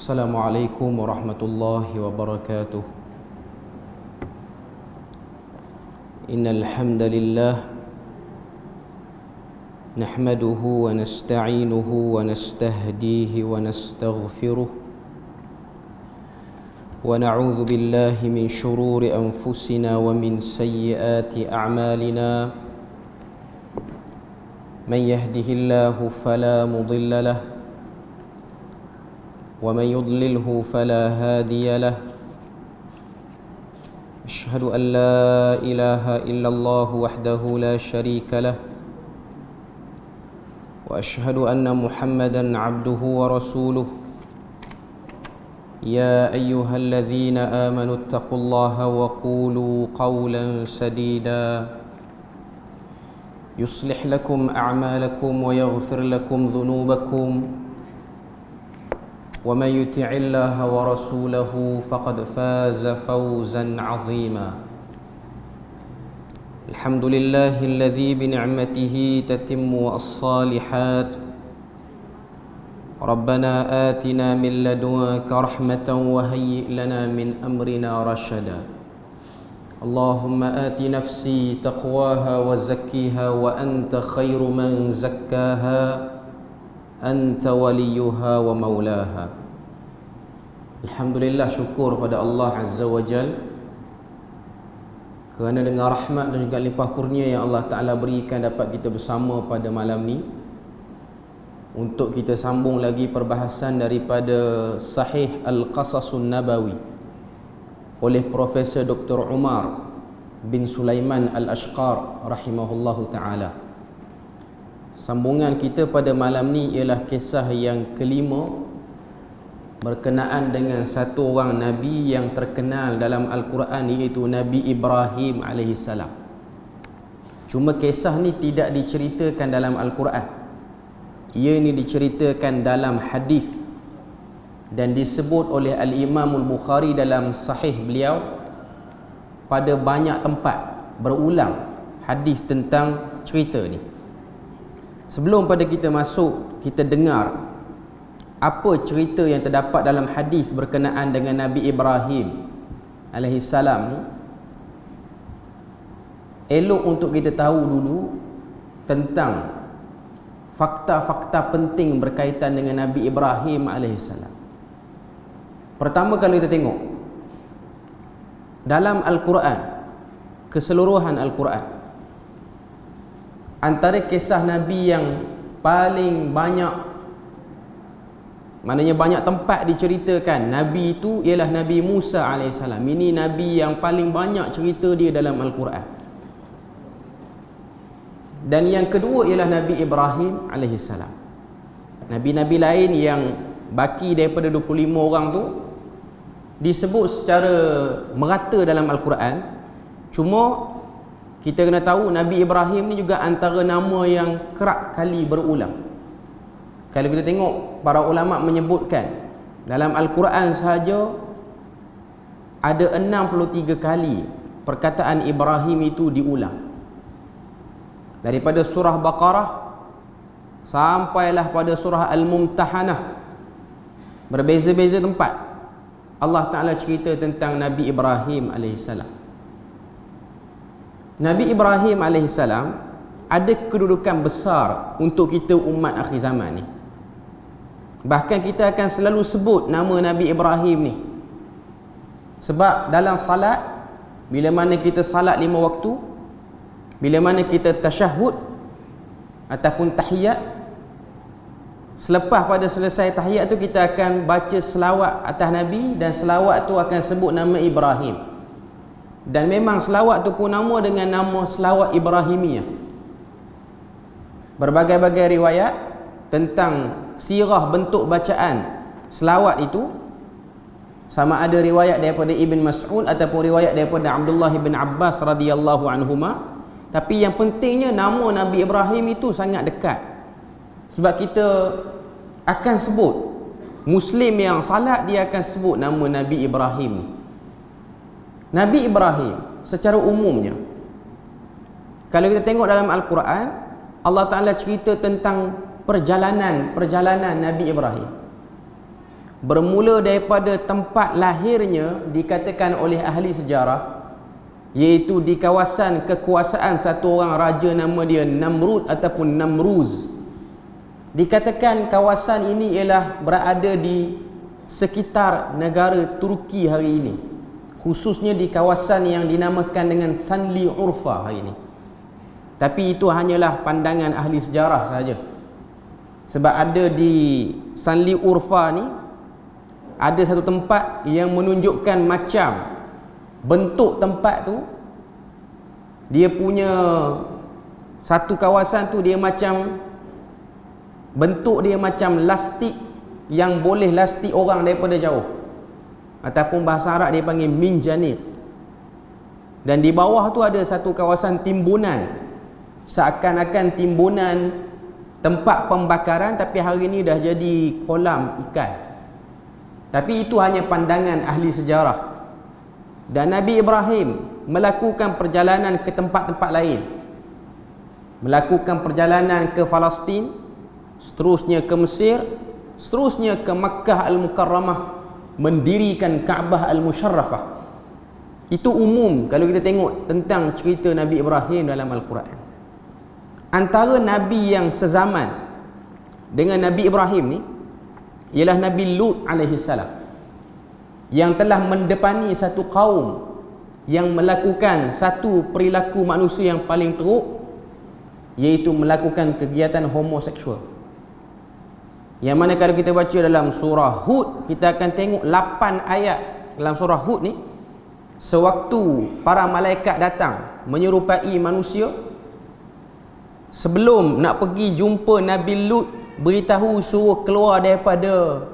Assalamualaikum warahmatullahi wabarakatuh. Innal hamdalillah nahmaduhu wa nasta'inuhu wa nastahdihi wa nastaghfiruh wa na'udzu billahi min shururi anfusina wa min sayyiati a'malina. Man yahdihillahu fala mudilla lahu ومن يضلله فلا هادي له. أشهد أن لا إله إلا الله وحده لا شريك له وأشهد أن محمدا عبده ورسوله. يا أيها الذين آمنوا اتقوا الله وقولوا قولا سديدا يصلح لكم أعمالكم ويغفر لكم ذنوبكم ومن يطع الله ورسوله فقد فاز فوزا عظيما. الحمد لله الذي بنعمته تتم الصالحات. ربنا آتنا من لدنك رحمة وهيئ لنا من أمرنا رشدا. اللهم آت نفسي تقواها وزكيها وأنت خير من زكاها Anta waliyuha wa maulaha. Alhamdulillah, syukur pada Allah Azza wa Jal kerana dengan rahmat dan juga limpah kurnia yang Allah Ta'ala berikan dapat kita bersama pada malam ni untuk kita sambung lagi perbahasan daripada Sahih Al-Qasasun Nabawi oleh Profesor Dr. Umar bin Sulaiman Al-Ashqar rahimahullahu ta'ala. Sambungan kita pada malam ni ialah kisah yang kelima berkenaan dengan satu orang Nabi yang terkenal dalam Al-Quran, iaitu Nabi Ibrahim AS. Cuma kisah ni tidak diceritakan dalam Al-Quran. Ia ni diceritakan dalam hadis dan disebut oleh Al-Imam Al-Bukhari dalam sahih beliau pada banyak tempat, berulang hadis tentang cerita ni. Sebelum pada kita masuk, kita dengar apa cerita yang terdapat dalam hadis berkenaan dengan Nabi Ibrahim alaihissalam ni. Elok untuk kita tahu dulu tentang fakta-fakta penting berkaitan dengan Nabi Ibrahim alaihissalam. Pertama, kalau kita tengok dalam Al-Quran, keseluruhan Al-Quran, antara kisah Nabi yang paling banyak, maknanya banyak tempat diceritakan Nabi itu, ialah Nabi Musa AS. Ini Nabi yang paling banyak cerita dia dalam Al-Quran. Dan yang kedua ialah Nabi Ibrahim AS. Nabi-Nabi lain yang baki daripada 25 orang tu disebut secara merata dalam Al-Quran. Cuma kita kena tahu Nabi Ibrahim ni juga antara nama yang kerap kali berulang. Kalau kita tengok, para ulama menyebutkan dalam Al-Quran sahaja ada 63 kali perkataan Ibrahim itu diulang. Daripada surah Baqarah sampailah pada surah Al-Mumtahanah, berbeza-beza tempat Allah Ta'ala cerita tentang Nabi Ibrahim alaihissalam. Nabi Ibrahim AS ada kedudukan besar untuk kita umat akhir zaman ni. Bahkan kita akan selalu sebut nama Nabi Ibrahim ni, sebab dalam salat, bila mana kita salat 5 waktu, bila mana kita tasyahud ataupun tahiyat, selepas pada selesai tahiyat tu kita akan baca selawat atas Nabi, dan selawat tu akan sebut nama Ibrahim. Dan memang selawat tu pun nama dengan nama selawat Ibrahimiyah. Berbagai-bagai riwayat tentang sirah bentuk bacaan selawat itu, sama ada riwayat daripada Ibn Mas'ud ataupun riwayat daripada Abdullah bin Abbas radhiyallahu anhuma. Tapi yang pentingnya nama Nabi Ibrahim itu sangat dekat, sebab kita akan sebut Muslim yang salat, dia akan sebut nama Nabi Ibrahim ni. Nabi Ibrahim secara umumnya, kalau kita tengok dalam Al-Quran, Allah Ta'ala cerita tentang perjalanan Nabi Ibrahim. bermula daripada tempat lahirnya dikatakan oleh ahli sejarah, iaitu di kawasan kekuasaan satu orang raja nama dia Namrud ataupun Namruz. Dikatakan kawasan ini ialah berada di sekitar negara Turki hari ini, khususnya di kawasan yang dinamakan dengan Sanli Urfa hari ini. Tapi itu hanyalah pandangan ahli sejarah sahaja. Sebab ada di Sanli Urfa ni ada satu tempat yang menunjukkan macam bentuk tempat tu, dia punya satu kawasan tu dia macam bentuk dia macam lastik yang boleh lastik orang daripada jauh, ataupun bahasa Arab dia panggil minjanir. Dan di bawah tu ada satu kawasan timbunan, seakan-akan timbunan tempat pembakaran, tapi hari ini dah jadi kolam ikan. Tapi itu hanya pandangan ahli sejarah. Dan Nabi Ibrahim melakukan perjalanan ke tempat-tempat lain, melakukan perjalanan ke Palestin, seterusnya ke Mesir, seterusnya ke Makkah Al-Mukarramah, mendirikan Kaabah Al-Musharrafah. Itu umum kalau kita tengok tentang cerita Nabi Ibrahim dalam Al-Quran. Antara Nabi yang sezaman dengan Nabi Ibrahim ni ialah Nabi Lut alaihi salam, yang telah mendepani satu kaum yang melakukan satu perilaku manusia yang paling teruk, iaitu melakukan kegiatan homoseksual. Yang mana kalau kita baca dalam surah Hud, kita akan tengok 8 ayat dalam surah Hud ni, sewaktu para malaikat datang menyerupai manusia, sebelum nak pergi jumpa Nabi Lut, beritahu suruh keluar daripada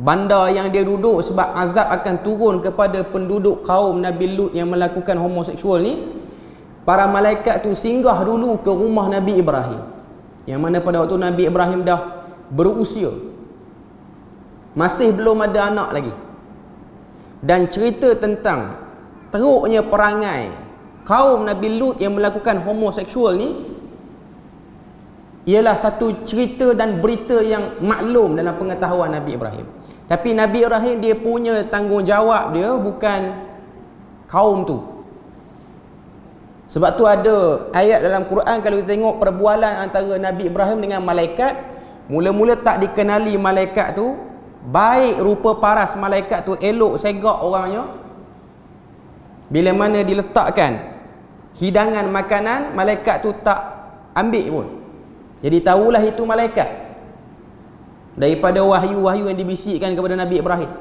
bandar yang dia duduk, sebab azab akan turun kepada penduduk kaum Nabi Lut yang melakukan homoseksual ni. Para malaikat tu singgah dulu ke rumah Nabi Ibrahim, yang mana pada waktu Nabi Ibrahim dah berusia, masih belum ada anak lagi. Dan cerita tentang teruknya perangai kaum Nabi Lut yang melakukan homoseksual ni ialah satu cerita dan berita yang maklum dalam pengetahuan Nabi Ibrahim. Tapi Nabi Ibrahim dia punya tanggungjawab dia bukan kaum tu. Sebab tu ada ayat dalam Quran, kalau kita tengok perbualan antara Nabi Ibrahim dengan malaikat, mula-mula tak dikenali malaikat tu, baik rupa paras malaikat tu, elok segak orangnya. Bila mana diletakkan hidangan makanan, malaikat tu tak ambil pun. Jadi tahulah itu malaikat daripada wahyu-wahyu yang dibisikkan kepada Nabi Ibrahim.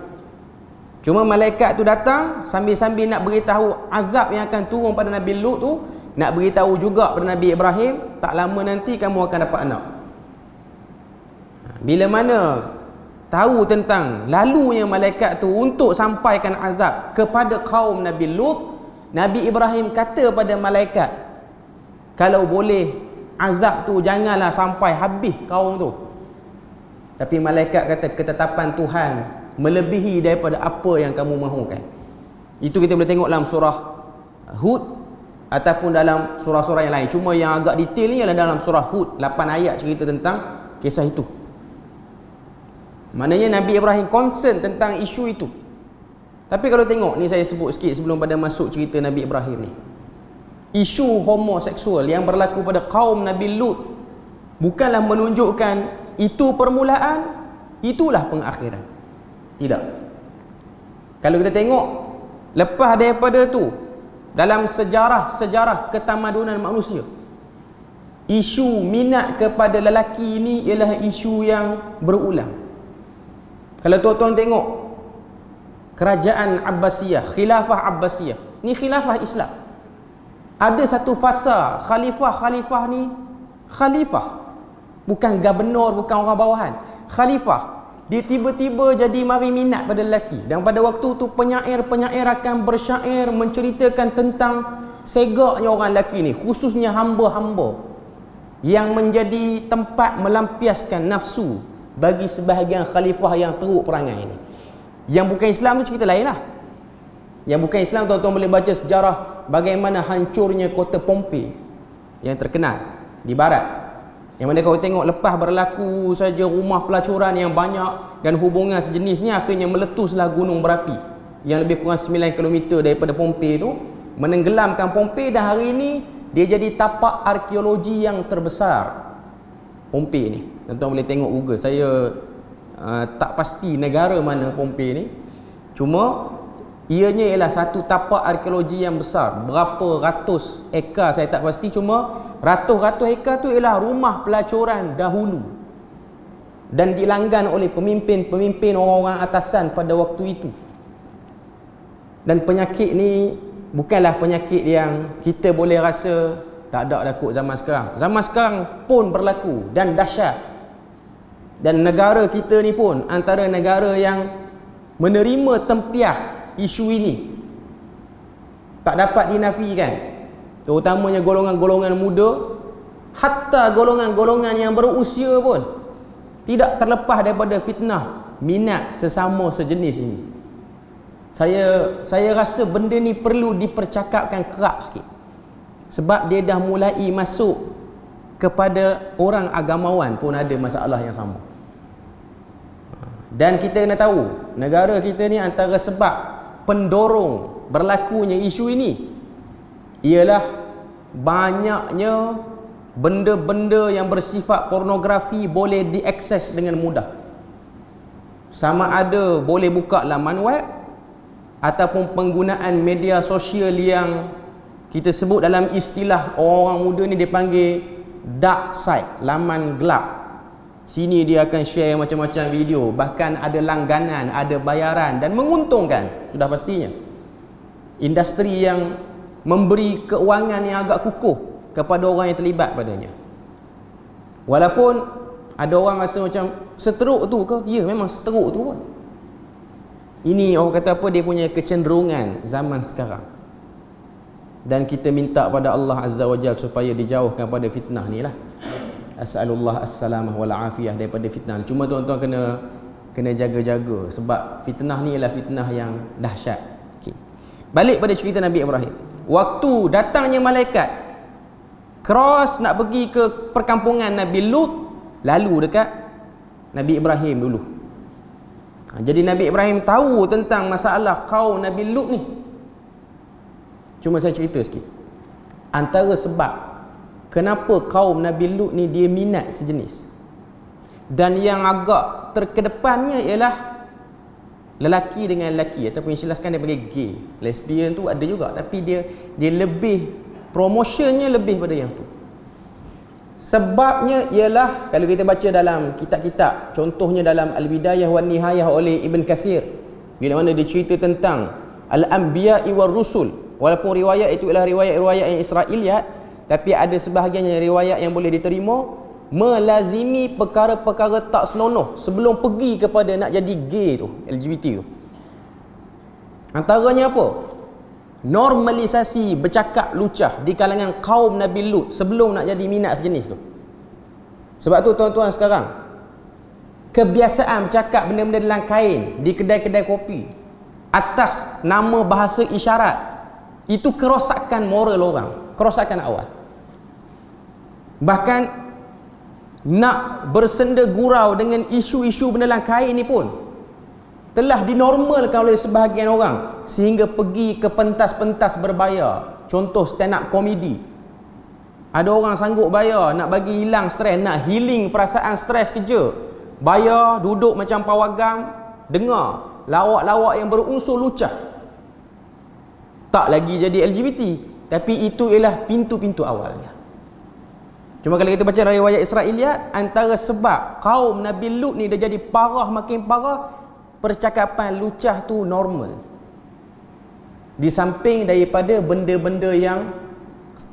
Cuma malaikat tu datang sambil-sambil nak beritahu azab yang akan turun pada Nabi Lut tu, nak beritahu juga pada Nabi Ibrahim, tak lama nanti kamu akan dapat anak. Bila mana tahu tentang lalunya malaikat tu untuk sampaikan azab kepada kaum Nabi Lut, Nabi Ibrahim kata pada malaikat, kalau boleh azab tu janganlah sampai habis kaum tu. Tapi malaikat kata ketetapan Tuhan melebihi daripada apa yang kamu mahukan. Itu kita boleh tengok dalam surah Hud ataupun dalam surah-surah yang lain. Cuma yang agak detail ni adalah dalam surah Hud, 8 ayat cerita tentang kisah itu. Maknanya Nabi Ibrahim concern tentang isu itu. Tapi kalau tengok ni, saya sebut sikit sebelum pada masuk cerita Nabi Ibrahim ni, isu homoseksual yang berlaku pada kaum Nabi Lut bukanlah menunjukkan itu permulaan, itulah pengakhiran. Tidak. Kalau kita tengok lepas daripada tu, dalam sejarah ketamadunan manusia, isu minat kepada lelaki ini ialah isu yang berulang. Kalau tuan-tuan tengok kerajaan Abbasiyah, khilafah Abbasiyah, ni khilafah Islam, ada satu fasa khalifah ni khalifah, bukan gubernur, bukan orang bawahan, khalifah. Dia tiba-tiba jadi mari minat pada lelaki, dan pada waktu tu penyair-penyair akan bersyair menceritakan tentang segaknya orang lelaki ni, khususnya hamba-hamba yang menjadi tempat melampiaskan nafsu bagi sebahagian khalifah yang teruk perangai ini. Yang bukan Islam tu cerita lain lah. Yang bukan Islam, tuan-tuan boleh baca sejarah bagaimana hancurnya kota Pompei yang terkenal di barat. Yang mana kau tengok lepas berlaku saja rumah pelacuran yang banyak dan hubungan sejenisnya, akhirnya meletuslah gunung berapi yang lebih kurang 9 km daripada Pompei itu, menenggelamkan Pompei, dan hari ini dia jadi tapak arkeologi yang terbesar. Pompei ni, tuan-tuan boleh tengok Google. Saya tak pasti negara mana Pompei ni, cuma ianya ialah satu tapak arkeologi yang besar. Berapa ratus ekar saya tak pasti, cuma ratus-ratus ekar tu ialah rumah pelacuran dahulu dan dilanggan oleh pemimpin-pemimpin orang-orang atasan pada waktu itu. Dan penyakit ni bukanlah penyakit yang kita boleh rasa tak ada dah kot zaman sekarang. Zaman sekarang pun berlaku dan dahsyat. Dan negara kita ni pun antara negara yang menerima tempias isu ini, tak dapat dinafikan, terutamanya golongan-golongan muda, hatta golongan-golongan yang berusia pun tidak terlepas daripada fitnah minat sesama sejenis ini. Saya rasa benda ni perlu dipercakapkan kerap sikit, sebab dia dah mulai masuk kepada orang agamawan pun ada masalah yang sama. Dan kita kena tahu, negara kita ni antara sebab pendorong berlakunya isu ini ialah banyaknya benda-benda yang bersifat pornografi boleh diakses dengan mudah. Sama ada boleh buka laman web ataupun penggunaan media sosial yang kita sebut dalam istilah orang muda ni dipanggil dark side, laman gelap. Sini dia akan share macam-macam video, bahkan ada langganan, ada bayaran dan menguntungkan sudah pastinya. Industri yang memberi keuangan yang agak kukuh kepada orang yang terlibat padanya. Walaupun ada orang rasa macam seteruk tu ke? Ya, memang seteruk tu pun. Ini orang kata apa, dia punya kecenderungan zaman sekarang. Dan kita minta pada Allah Azza wa Jalla supaya dijauhkan pada fitnah ni lah. As'alullah as-salamah wal afiyah daripada fitnah. Cuma tuan-tuan kena jaga-jaga, sebab fitnah ni ialah fitnah yang dahsyat. Okay. Balik pada cerita Nabi Ibrahim. Waktu datangnya malaikat cross nak pergi ke perkampungan Nabi Lut, lalu dekat Nabi Ibrahim dulu. Jadi Nabi Ibrahim tahu tentang masalah kaum Nabi Lut ni. Cuma saya cerita sikit. Antara sebab kenapa kaum Nabi Lut ni dia minat sejenis, dan yang agak terkedepannya ialah lelaki dengan lelaki, ataupun istilahkan dia panggil gay. Lesbian tu ada juga, tapi dia lebih, promotionnya lebih pada yang tu. Sebabnya ialah kalau kita baca dalam kitab-kitab, contohnya dalam Al-Bidayah wan Nihayah oleh Ibn Kathir, bila mana dia cerita tentang Al-Anbiya'i war Rusul, walaupun riwayat itu ialah riwayat-riwayat yang Israiliyat, tapi ada sebahagiannya riwayat yang boleh diterima, melazimi perkara-perkara tak senonoh sebelum pergi kepada nak jadi gay tu, LGBT tu. Antaranya apa? Normalisasi bercakap lucah di kalangan kaum Nabi Lut sebelum nak jadi minat sejenis tu. Sebab tu tuan-tuan sekarang, kebiasaan bercakap benda-benda dalam kain di kedai-kedai kopi atas nama bahasa isyarat, itu kerosakan moral orang, kerosakan awal. Bahkan nak bersenda gurau dengan isu-isu benda dalam kain ni pun telah dinormalkan oleh sebahagian orang, sehingga pergi ke pentas-pentas berbayar. Contoh stand up komedi. Ada orang sanggup bayar nak bagi hilang stres, nak healing perasaan stres kerja. Bayar, duduk macam pawagam, dengar lawak-lawak yang berunsur lucah. Tak lagi jadi LGBT, tapi itu ialah pintu-pintu awalnya. Cuma kalau kita baca dari riwayat Israiliyat, antara sebab kaum Nabi Lut ni dia jadi parah, makin parah, percakapan lucah tu normal. Di samping daripada benda-benda yang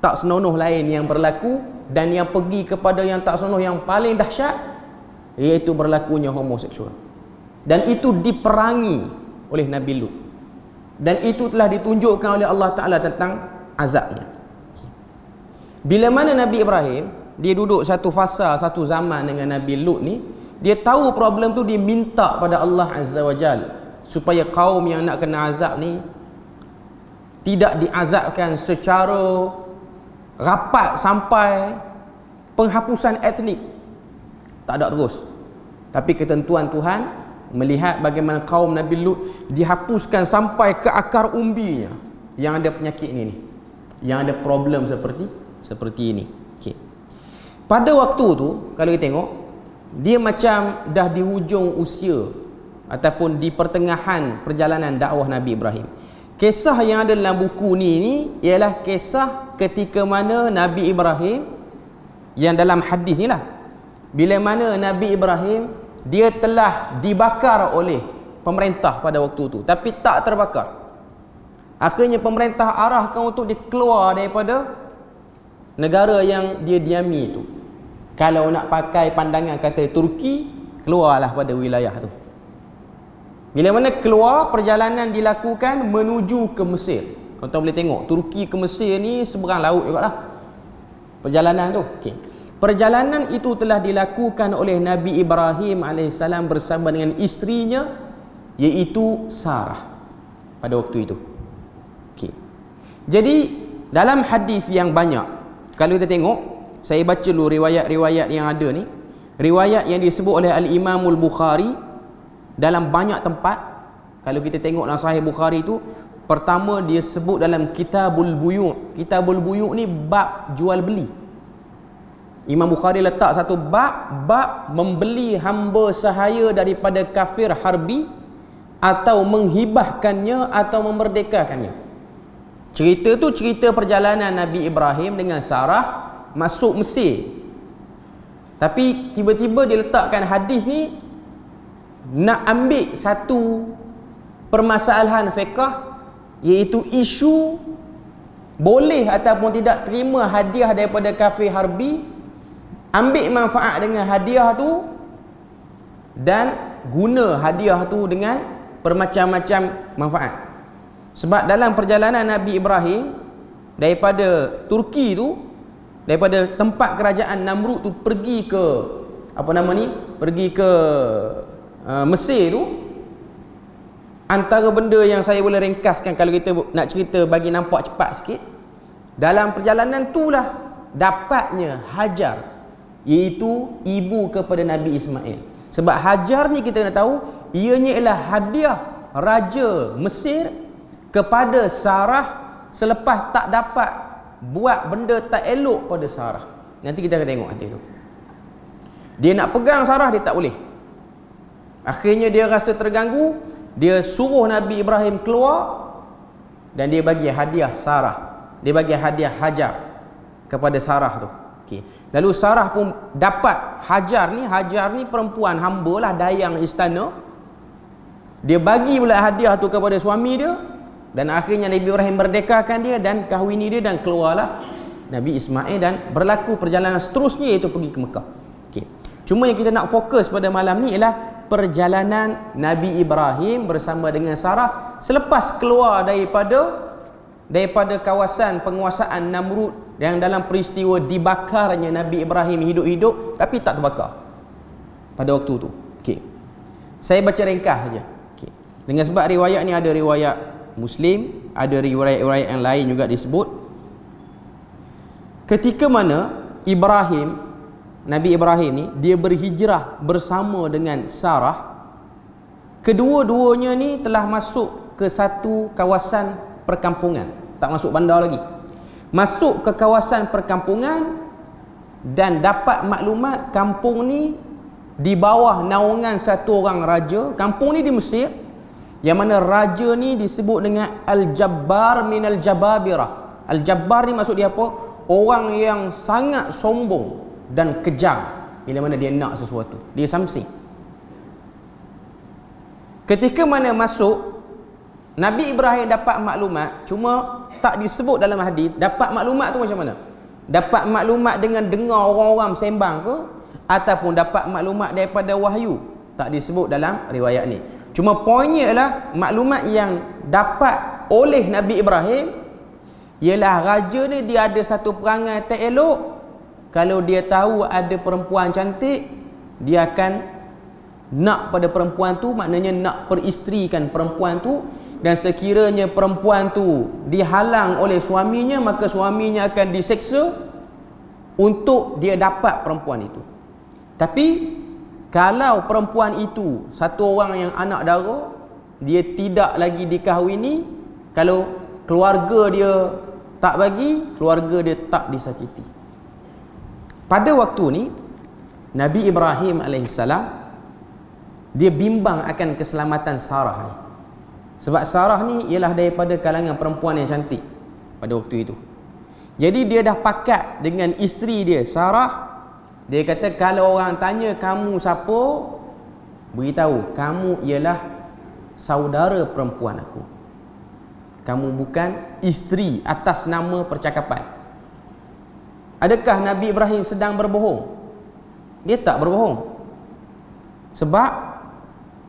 tak senonoh lain yang berlaku, dan yang pergi kepada yang tak senonoh yang paling dahsyat, iaitu berlakunya homoseksual. Dan itu diperangi oleh Nabi Lut. Dan itu telah ditunjukkan oleh Allah Ta'ala tentang azabnya. Bila mana Nabi Ibrahim, dia duduk satu fasa, satu zaman dengan Nabi Lut ni, dia tahu problem tu, dia minta pada Allah Azza wa Jal supaya kaum yang nak kena azab ni tidak diazabkan secara rapat sampai penghapusan etnik, tak ada terus. Tapi ketentuan Tuhan melihat bagaimana kaum Nabi Lut dihapuskan sampai ke akar umbinya, yang ada penyakit ini, yang ada problem seperti ini. Okay. Pada waktu tu kalau kita tengok, dia macam dah di hujung usia ataupun di pertengahan perjalanan dakwah Nabi Ibrahim. Kisah yang ada dalam buku ni ialah kisah ketika mana Nabi Ibrahim, yang dalam hadis ni lah, bila mana Nabi Ibrahim dia telah dibakar oleh pemerintah pada waktu tu, tapi tak terbakar. Akhirnya pemerintah arahkan untuk dia keluar daripada negara yang dia diami itu. Kalau nak pakai pandangan kata Turki, keluarlah pada wilayah tu. Bila mana keluar, perjalanan dilakukan menuju ke Mesir. Tuan-tuan boleh tengok, Turki ke Mesir ni seberang laut jugalah perjalanan tu. Okay. Perjalanan itu telah dilakukan oleh Nabi Ibrahim AS bersama dengan isterinya, iaitu Sarah pada waktu itu. Okay. Jadi dalam hadis yang banyak, kalau kita tengok, saya baca dulu riwayat-riwayat yang ada ni. Riwayat yang disebut oleh Al-Imamul Bukhari dalam banyak tempat. Kalau kita tengok dalam Sahih Bukhari itu, pertama dia sebut dalam Kitabul Buyu'. Kitabul Buyu' ni bab jual beli. Imam Bukhari letak satu bab membeli hamba sahaya daripada kafir harbi, atau menghibahkannya atau memerdekakannya. Cerita tu cerita perjalanan Nabi Ibrahim dengan Sarah masuk Mesir. Tapi tiba-tiba dia letakkan hadis ni nak ambil satu permasalahan fiqh, iaitu isu boleh ataupun tidak terima hadiah daripada kafir harbi, ambil manfaat dengan hadiah tu dan guna hadiah tu dengan bermacam-macam manfaat. Sebab dalam perjalanan Nabi Ibrahim daripada Turki tu, daripada tempat kerajaan Namrud tu pergi ke pergi ke Mesir tu, antara benda yang saya boleh ringkaskan kalau kita nak cerita bagi nampak cepat sikit, dalam perjalanan tu lah dapatnya Hajar, iaitu ibu kepada Nabi Ismail. Sebab Hajar ni kita nak tahu, ianya ialah hadiah Raja Mesir kepada Sarah selepas tak dapat buat benda tak elok pada Sarah. Nanti kita akan tengok hadis tu. Dia nak pegang Sarah, dia tak boleh. Akhirnya dia rasa terganggu, dia suruh Nabi Ibrahim keluar dan dia bagi hadiah Sarah. Dia bagi hadiah Hajar kepada Sarah tu. Okay. Lalu Sarah pun dapat Hajar ni perempuan hamba lah, dayang istana. Dia bagi pula hadiah tu kepada suami dia, dan akhirnya Nabi Ibrahim merdekakan dia dan kahwini dia, dan keluarlah Nabi Ismail dan berlaku perjalanan seterusnya, iaitu pergi ke Mekah. Okay. Cuma yang kita nak fokus pada malam ni ialah perjalanan Nabi Ibrahim bersama dengan Sarah selepas keluar daripada kawasan penguasaan Namrud, yang dalam peristiwa dibakarnya Nabi Ibrahim hidup-hidup tapi tak terbakar pada waktu tu. Okey. Saya baca ringkas saja. Okey. Dengan sebab riwayat ni ada riwayat Muslim, ada riwayat-riwayat yang lain juga disebut. Ketika mana Nabi Ibrahim ni dia berhijrah bersama dengan Sarah, kedua-duanya ni telah masuk ke satu kawasan perkampungan, tak masuk bandar lagi. Masuk ke kawasan perkampungan dan dapat maklumat kampung ni di bawah naungan satu orang raja. Kampung ni di Mesir, yang mana raja ni disebut dengan Al-Jabbar minal Jababirah. Al-Jabbar ni maksud dia apa? Orang yang sangat sombong dan kejam bila mana dia nak sesuatu, dia samsing. Ketika mana masuk, Nabi Ibrahim dapat maklumat, cuma tak disebut dalam hadis. Dapat maklumat tu macam mana? Dapat maklumat dengan dengar orang-orang sembang ke, ataupun dapat maklumat daripada wahyu? Tak disebut dalam riwayat ni. Cuma poinnya ialah maklumat yang dapat oleh Nabi Ibrahim ialah raja ni dia ada satu perangai tak elok. Kalau dia tahu ada perempuan cantik, dia akan nak pada perempuan tu, maknanya nak peristrikan perempuan tu. Dan sekiranya perempuan tu dihalang oleh suaminya, maka suaminya akan diseksa untuk dia dapat perempuan itu. Tapi kalau perempuan itu satu orang yang anak dara, dia tidak lagi dikahwini, kalau keluarga dia tak bagi, keluarga dia tak disakiti. Pada waktu ni Nabi Ibrahim alaihissalam dia bimbang akan keselamatan Sarah ni. Sebab Sarah ni ialah daripada kalangan perempuan yang cantik pada waktu itu. Jadi dia dah pakat dengan isteri dia Sarah. Dia kata, kalau orang tanya kamu siapa, beritahu kamu ialah saudara perempuan aku. Kamu bukan isteri atas nama percakapan. Adakah Nabi Ibrahim sedang berbohong? Dia tak berbohong. Sebab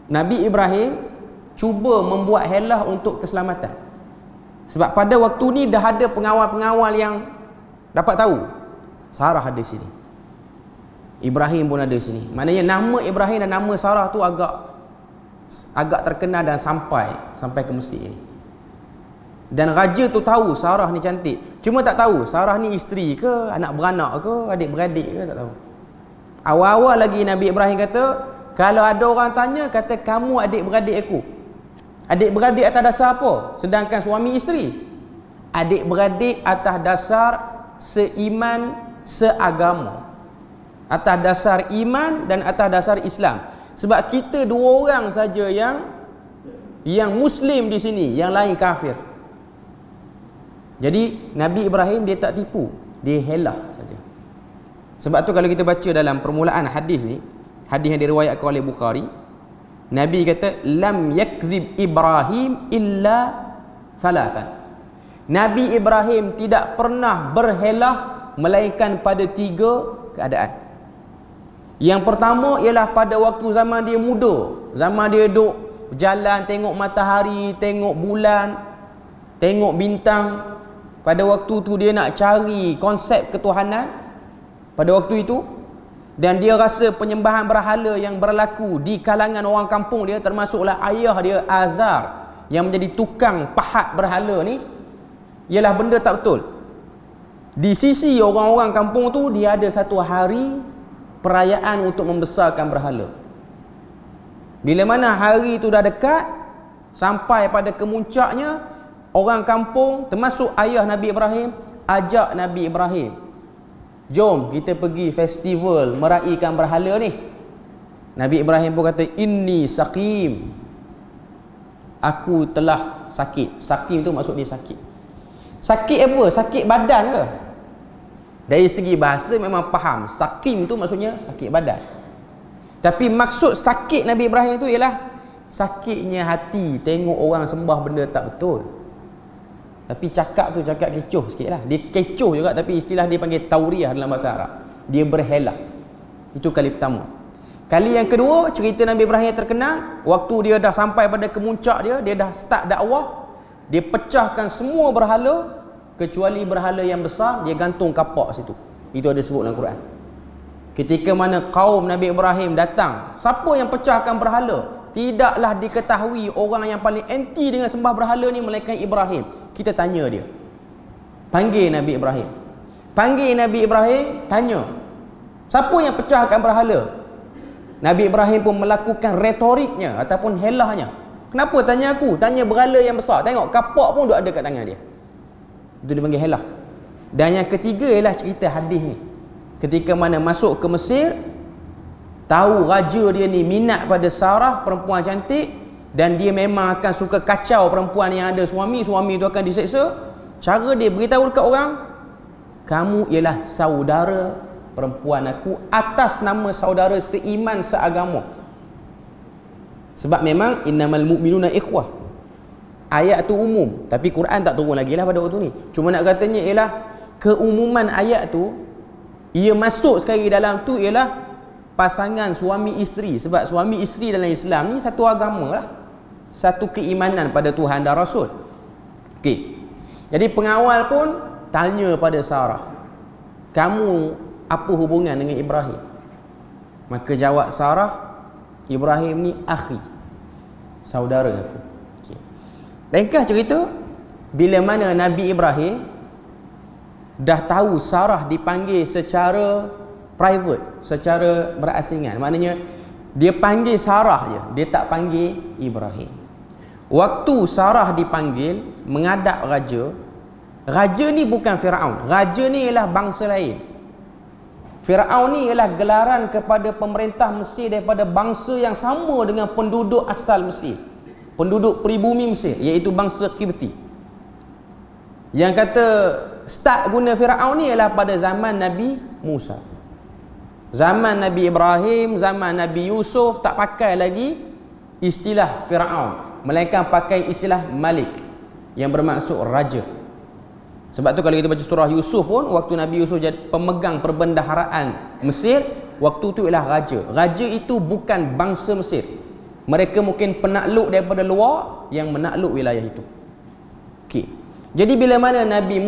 Nabi Ibrahim cuba membuat helah untuk keselamatan. Sebab pada waktu ni dah ada pengawal-pengawal yang dapat tahu Sarah ada sini, Ibrahim pun ada sini. Maknanya nama Ibrahim dan nama Sarah tu agak terkenal dan sampai ke Mesir ni. Dan raja tu tahu Sarah ni cantik, cuma tak tahu Sarah ni isteri ke, anak beranak ke, adik-beradik ke, tak tahu. Awal-awal lagi Nabi Ibrahim kata, kalau ada orang tanya, kata kamu adik-beradik aku. Adik-beradik atas dasar apa? Sedangkan suami isteri, adik-beradik atas dasar seiman, seagama, atas dasar iman dan atas dasar Islam. Sebab kita dua orang saja yang Muslim di sini, yang lain kafir. Jadi Nabi Ibrahim dia tak tipu, dia helah saja. Sebab tu kalau kita baca dalam permulaan hadis ni, hadis yang diriwayatkan oleh Bukhari, Nabi kata lam yakzib Ibrahim illa thalathan. Nabi Ibrahim tidak pernah berhelah melainkan pada 3 keadaan. Yang pertama ialah pada waktu zaman dia muda, zaman dia duduk berjalan, tengok matahari, tengok bulan, tengok bintang. Pada waktu tu dia nak cari konsep ketuhanan pada waktu itu, dan dia rasa penyembahan berhala yang berlaku di kalangan orang kampung dia, termasuklah ayah dia Azar yang menjadi tukang pahat berhala ni, ialah benda tak betul. Di sisi orang-orang kampung tu, dia ada satu hari perayaan untuk membesarkan berhala. Bila mana hari tu dah dekat, sampai pada kemuncaknya, orang kampung termasuk ayah Nabi Ibrahim ajak Nabi Ibrahim, jom kita pergi festival meraihkan berhala ni. Nabi Ibrahim pun kata, inni saqim, aku telah sakit. Saqim tu maksud dia sakit. Sakit apa? Sakit badan ke? Dari segi bahasa memang faham, saqim tu maksudnya sakit badan. Tapi maksud sakit Nabi Ibrahim tu ialah sakitnya hati tengok orang sembah benda tak betul. Tapi cakap tu cakap kecoh sikit lah. Dia kecoh juga, tapi istilah dia panggil tauriah dalam bahasa Arab. Dia berhelah. Itu kali pertama. Kali yang kedua, cerita Nabi Ibrahim terkenal. Waktu dia dah sampai pada kemuncak dia dah start dakwah. Dia pecahkan semua berhala, kecuali berhala yang besar, dia gantung kapak situ. Itu ada sebut dalam Quran. Ketika mana kaum Nabi Ibrahim datang, siapa yang pecahkan berhala? Tidaklah diketahui orang yang paling anti dengan sembah berhala ni melainkan Ibrahim. Kita tanya dia. Panggil Nabi Ibrahim. Panggil Nabi Ibrahim, tanya, siapa yang pecahkan berhala? Nabi Ibrahim pun melakukan retoriknya ataupun helahnya. Kenapa tanya aku? Tanya berhala yang besar. Tengok kapak pun duk ada kat tangan dia. Itu dipanggil helah. Dan yang ketiga ialah cerita hadis ni. Ketika mana masuk ke Mesir, tahu raja dia ni minat pada Sarah, perempuan cantik, dan dia memang akan suka kacau perempuan yang ada suami tu akan diseksa. Cara dia beritahu dekat orang, kamu ialah saudara perempuan aku atas nama saudara seiman seagama. Sebab memang innamal mu'minuna ikhwah. Ayat tu umum, tapi Quran tak turun lagi lah pada waktu ni. Cuma nak katanya ialah keumuman ayat tu, ia masuk sekali dalam tu ialah pasangan suami isteri. Sebab suami isteri dalam Islam ni satu agama lah, satu keimanan pada Tuhan dan Rasul. Okey. Jadi pengawal pun tanya pada Sarah, kamu apa hubungan dengan Ibrahim? Maka jawab Sarah, Ibrahim ni akhi, saudara aku. Okey. Ringkas cerita, bila mana Nabi Ibrahim dah tahu Sarah dipanggil secara private, secara berasingan. Maknanya dia panggil Sarah je, dia tak panggil Ibrahim. Waktu Sarah dipanggil menghadap raja, raja ni bukan Firaun, raja ni ialah bangsa lain. Firaun ni ialah gelaran kepada pemerintah Mesir daripada bangsa yang sama dengan penduduk asal Mesir, penduduk peribumi Mesir, iaitu bangsa Qibti. Yang kata start guna Firaun ni ialah pada zaman Nabi Musa. Zaman Nabi Ibrahim, zaman Nabi Yusuf tak pakai lagi istilah Firaun, melainkan pakai istilah Malik yang bermaksud raja. Sebab tu kalau kita baca surah Yusuf pun, waktu Nabi Yusuf jadi pemegang perbendaharaan Mesir, waktu tu ialah raja. Raja itu bukan bangsa Mesir. Mereka mungkin penakluk daripada luar yang menakluk wilayah itu. Okey. Jadi bila mana Nabi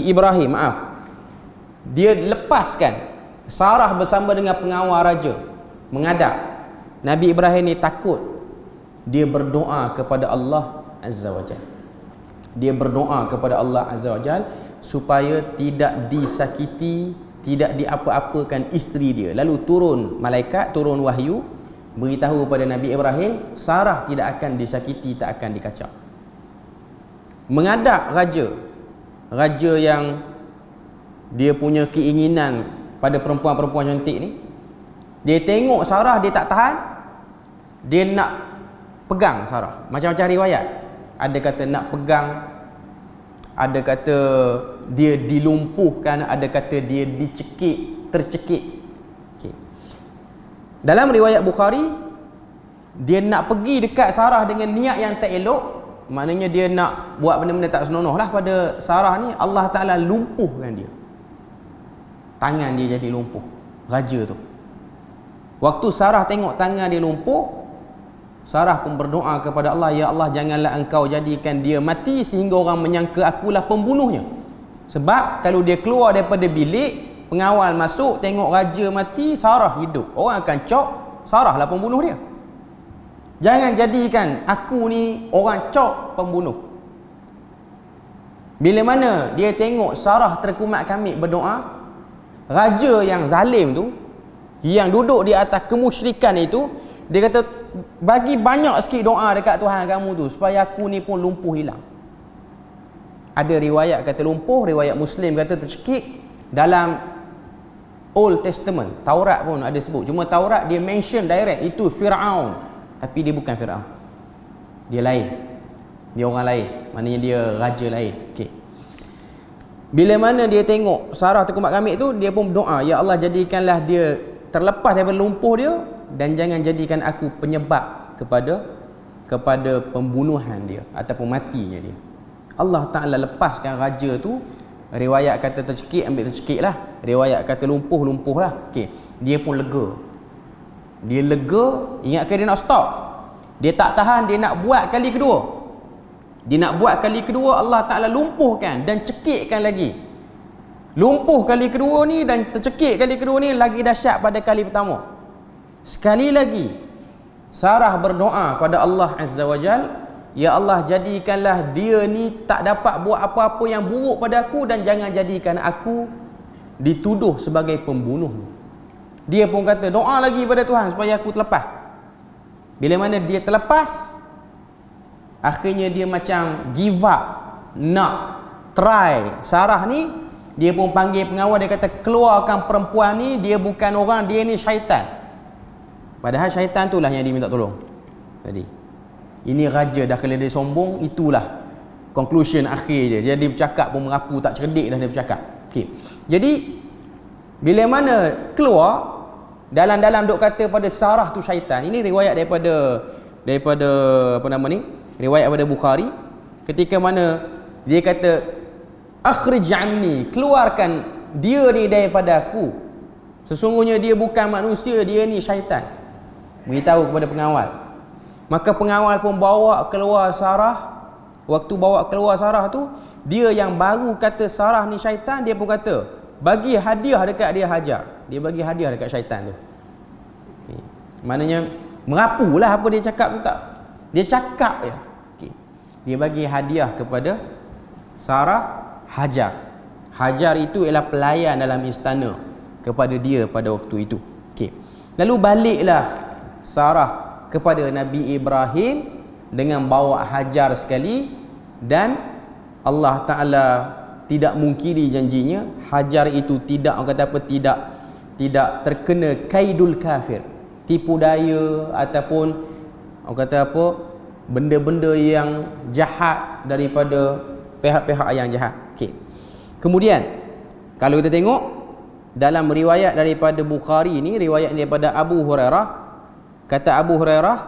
Ibrahim, dia lepaskan Sarah bersama dengan pengawal raja menghadap, Nabi Ibrahim ni takut. Dia berdoa kepada Allah Azza wa Jalla. Dia berdoa kepada Allah Azza wa Jalla supaya tidak disakiti, tidak diapa-apakan isteri dia. Lalu turun malaikat, turun wahyu, beritahu kepada Nabi Ibrahim, Sarah tidak akan disakiti, tak akan dikacau. Menghadap raja yang dia punya keinginan pada perempuan-perempuan cantik ni, dia tengok Sarah, dia tak tahan, dia nak pegang Sarah. Macam-macam riwayat, ada kata nak pegang, ada kata dia dilumpuhkan, ada kata dia tercekik. Okay. Dalam riwayat Bukhari, dia nak pergi dekat Sarah dengan niat yang tak elok, maknanya dia nak buat benda-benda tak senonoh lah pada Sarah ni. Allah Ta'ala lumpuhkan dia, tangan dia jadi lumpuh, raja tu. Waktu Sarah tengok tangan dia lumpuh, Sarah pun berdoa kepada Allah, ya Allah, janganlah engkau jadikan dia mati sehingga orang menyangka akulah pembunuhnya. Sebab kalau dia keluar daripada bilik, pengawal masuk tengok raja mati, Sarah hidup, orang akan cok Sarah lah pembunuh dia. Jangan jadikan aku ni orang cok pembunuh. Bila mana dia tengok Sarah terkumat kamit berdoa, raja yang zalim tu, yang duduk di atas kemusyrikan itu, dia kata, bagi banyak sikit doa dekat Tuhan kamu tu supaya aku ni pun lumpuh hilang. Ada riwayat kata lumpuh, riwayat Muslim kata tercekik. Dalam Old Testament, Taurat pun ada sebut. Cuma Taurat dia mention direct itu Firaun, tapi dia bukan Firaun. Dia lain. Dia orang lain. Maknanya dia raja lain. Okey. Bila mana dia tengok Sarah terkumat kamit tu, dia pun berdoa, ya Allah, jadikanlah dia terlepas daripada lumpuh dia, dan jangan jadikan aku penyebab kepada pembunuhan dia ataupun matinya dia. Allah Ta'ala lepaskan raja tu. Riwayat kata tercekik, ambil tercekik lah. Riwayat kata lumpuh lah. Okay. Dia pun lega. Dia lega, ingatkan dia nak stop, dia tak tahan, dia nak buat kali kedua. Allah Ta'ala lumpuhkan dan cekikkan lagi. Lumpuh kali kedua ni dan tercekik kali kedua ni lagi dahsyat pada kali pertama. Sekali lagi Sarah berdoa pada Allah Azza wa Jal, ya Allah, jadikanlah dia ni tak dapat buat apa-apa yang buruk pada aku, dan jangan jadikan aku dituduh sebagai pembunuh. Dia pun kata doa lagi pada Tuhan supaya aku terlepas. Bila mana dia terlepas, akhirnya dia macam give up, nak try Sarah ni. Dia pun panggil pengawal, dia kata keluarkan perempuan ni, dia bukan orang, dia ni syaitan. Padahal syaitan itulah yang diminta tolong tadi. Ini raja dah, kalau dia sombong, itulah conclusion akhir dia. Dia bercakap pun merapu, tak cerdik dah dia bercakap. Okay. Jadi bila mana keluar, dalam-dalam duk kata pada Sarah tu syaitan. Ini riwayat daripada apa nama ni, riwayat daripada Bukhari. Ketika mana dia kata, akhrij anni, keluarkan dia ni daripada aku, sesungguhnya dia bukan manusia, dia ni syaitan. Beritahu kepada pengawal. Maka pengawal pun bawa keluar Sarah. Waktu bawa keluar Sarah tu, dia yang baru kata Sarah ni syaitan, dia pun kata bagi hadiah dekat dia Hajar. Dia bagi hadiah dekat syaitan tu. Okay. Maknanya merapulah apa dia cakap tu, tak, dia cakap je. Okay. Dia bagi hadiah kepada Sarah Hajar. Hajar itu ialah pelayan dalam istana kepada dia pada waktu itu. Okey. Lalu baliklah Sarah kepada Nabi Ibrahim dengan bawa Hajar sekali, dan Allah Ta'ala tidak mungkiri janjinya. Hajar itu tidak, orang kata apa, tidak terkena kaidul kafir, tipu daya ataupun orang kata apa, benda-benda yang jahat daripada pihak-pihak yang jahat. Okey. Kemudian kalau kita tengok dalam riwayat daripada Bukhari ni, riwayat daripada Abu Hurairah, kata Abu Hurairah,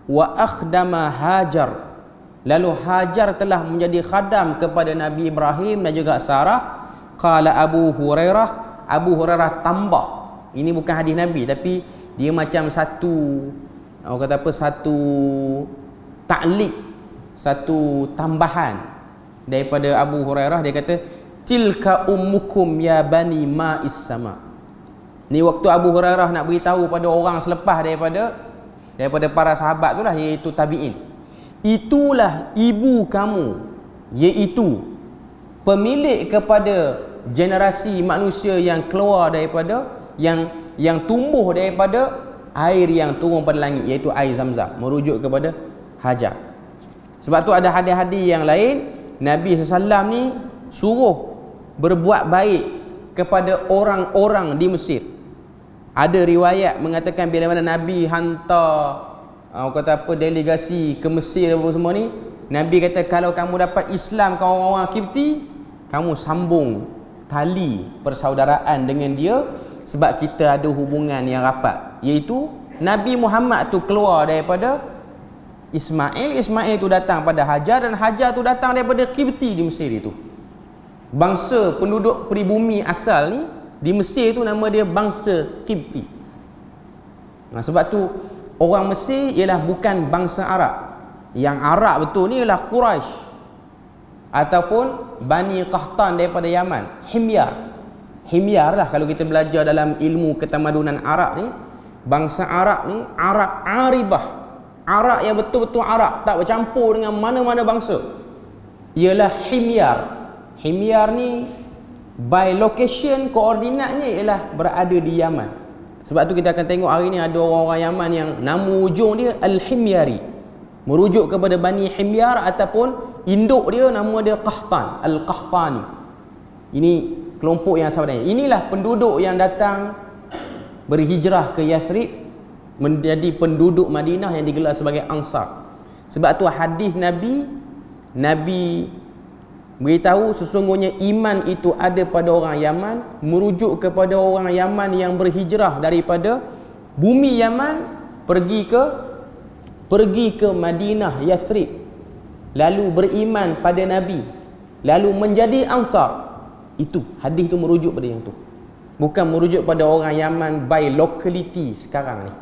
wa akhdama Hajar, lalu Hajar telah menjadi khadam kepada Nabi Ibrahim dan juga Sarah. Qala Abu Hurairah tambah, ini bukan hadis Nabi tapi dia macam satu, orang kata apa, satu ta'liq, satu tambahan daripada Abu Hurairah. Dia kata, tilka ummukum ya bani ma'is sama. Ni waktu Abu Hurairah nak beritahu pada orang selepas daripada para sahabat tu lah, iaitu tabi'in. Itulah ibu kamu, iaitu pemilik kepada generasi manusia yang keluar daripada yang tumbuh daripada air yang turun pada langit, iaitu air Zamzam, merujuk kepada Hajar. Sebab tu ada hadis-hadis yang lain, Nabi SAW ni suruh berbuat baik kepada orang-orang di Mesir. Ada riwayat mengatakan bila mana Nabi hantar kata apa, delegasi ke Mesir apa semua ni, Nabi kata kalau kamu dapat Islam kau orang-orang Kipti, kamu sambung tali persaudaraan dengan dia, sebab kita ada hubungan yang rapat, iaitu Nabi Muhammad tu keluar daripada Ismail tu datang pada Hajar, dan Hajar tu datang daripada Kipti di Mesir itu. Bangsa penduduk pribumi asal ni di Mesir tu nama dia bangsa Kipti. Nah, sebab tu orang Mesir ialah bukan bangsa Arab. Yang Arab betul ni ialah Quraisy ataupun Bani Qahtan daripada Yaman. Himyar lah kalau kita belajar dalam ilmu ketamadunan Arab ni. Bangsa Arab ni Arab Aribah, Arab yang betul-betul Arab, tak bercampur dengan mana-mana bangsa, ialah Himyar. Himyar ni by location, koordinatnya ialah berada di Yaman. Sebab tu kita akan tengok hari ni ada orang-orang Yaman yang nama ujung dia Al-Himyari, merujuk kepada Bani Himyar, ataupun induk dia nama dia Qahtan, Al-Qahtani. Ini kelompok yang sebenarnya. Inilah penduduk yang datang berhijrah ke Yathrib menjadi penduduk Madinah yang digelar sebagai Ansar. Sebab tu hadis Nabi beritahu sesungguhnya iman itu ada pada orang Yaman, merujuk kepada orang Yaman yang berhijrah daripada bumi Yaman pergi ke Madinah Yathrib, lalu beriman pada Nabi, lalu menjadi Ansar. Itu hadis itu merujuk pada yang tu, bukan merujuk pada orang Yaman by locality sekarang ni.